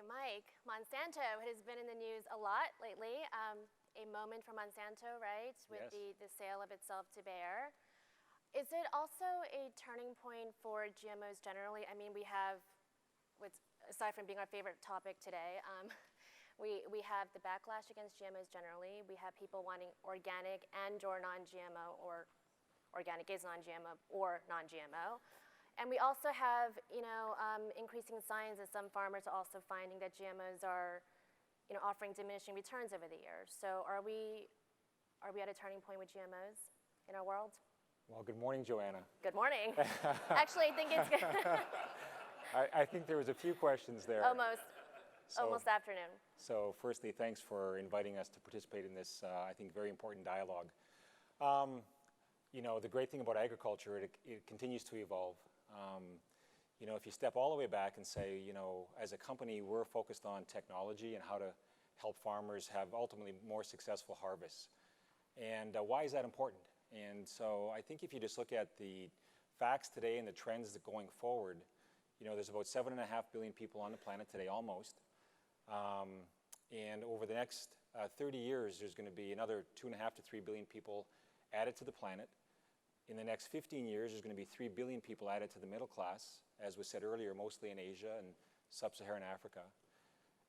Mike, Monsanto has been in the news a lot lately. A moment for Monsanto, right, with yes. the sale of itself to Bayer. Is it also a turning point for GMOs generally? I mean, we have, aside from being our favorite topic today, we have the backlash against GMOs generally. We have people wanting organic and or non-GMO, or organic is non-GMO or non-GMO. And we also have, increasing signs that some farmers are also finding that GMOs are, offering diminishing returns over the years. So are we at a turning point with GMOs in our world? Well, good morning, Joanna. Good morning. Actually, I think it's good. I think there was a few questions there. Almost afternoon. So firstly, thanks for inviting us to participate in this, I think, very important dialogue. The great thing about agriculture, it continues to evolve. If you step all the way back and say, as a company, we're focused on technology and how to help farmers have ultimately more successful harvests. And why is that important? And so I think if you just look at the facts today and the trends that going forward, there's about 7.5 billion people on the planet today, almost. And over the next 30 years, there's going to be another 2.5 to 3 billion people added to the planet. In the next 15 years, there's going to be 3 billion people added to the middle class, as was said earlier, mostly in Asia and sub-Saharan Africa.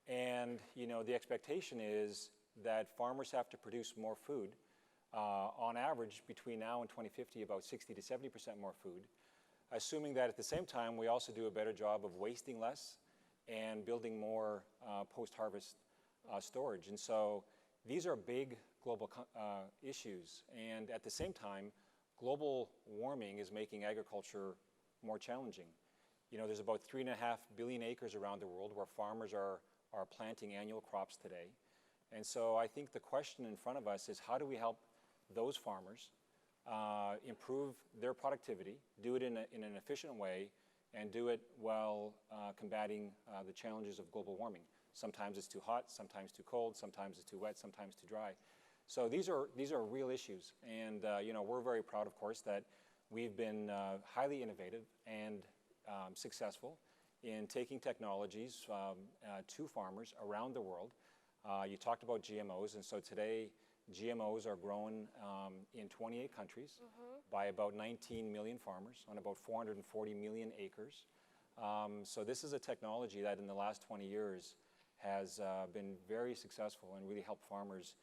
And, the expectation is that farmers have to produce more food, on average, between now and 2050, about 60 to 70% more food, assuming that at the same time, we also do a better job of wasting less and building more post-harvest storage. And so these are big global issues. And at the same time, global warming is making agriculture more challenging. There's about 3.5 billion acres around the world where farmers are planting annual crops today. And so I think the question in front of us is, how do we help those farmers improve their productivity, do it in an efficient way, and do it while combating the challenges of global warming. Sometimes it's too hot, sometimes too cold, sometimes it's too wet, sometimes too dry. So these are real issues, and we're very proud, of course, that we've been highly innovative and successful in taking technologies to farmers around the world. You talked about GMOs, and so today GMOs are grown in 28 countries by about 19 million farmers on about 440 million acres. So this is a technology that in the last 20 years has been very successful and really helped farmers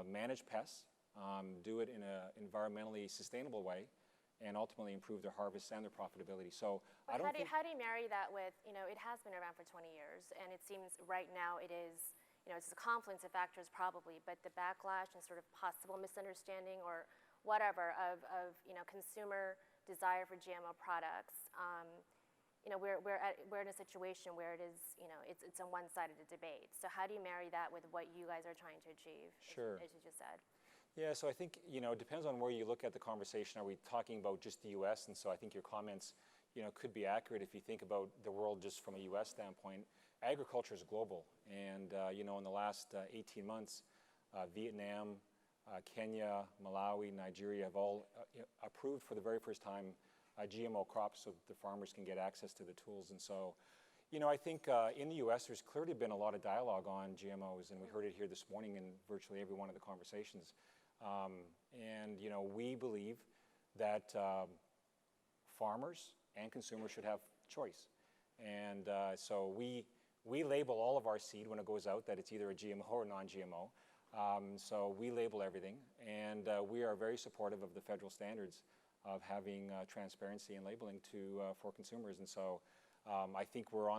manage pests, do it in an environmentally sustainable way, and ultimately improve their harvests and their profitability. So how do you marry that with, it has been around for 20 years, and it seems right now it is, it's a confluence of factors probably, but the backlash and sort of possible misunderstanding or whatever of consumer desire for GMO products. We're in a situation where it is, it's on one side of the debate. So how do you marry that with what you guys are trying to achieve, Sure. as you just said? Yeah, so I think, it depends on where you look at the conversation. Are we talking about just the U.S.? And so I think your comments, could be accurate if you think about the world just from a U.S. standpoint. Agriculture is global. And, in the last 18 months, Vietnam, Kenya, Malawi, Nigeria have all approved for the very first time GMO crops so that the farmers can get access to the tools. And so, I think in the U.S. there's clearly been a lot of dialogue on GMOs, and we heard it here this morning in virtually every one of the conversations. We believe that farmers and consumers should have choice. And so we label all of our seed when it goes out that it's either a GMO or non-GMO. So we label everything, and we are very supportive of the federal standards of having transparency and labeling for consumers. And so I think we're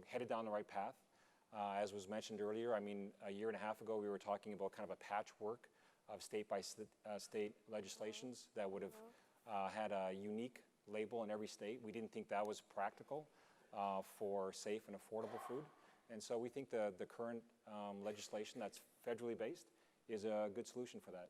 headed down the right path. As was mentioned earlier, I mean, a year and a half ago, we were talking about kind of a patchwork of state legislations that would have had a unique label in every state. We didn't think that was practical for safe and affordable food. And so we think the current legislation that's federally based is a good solution for that.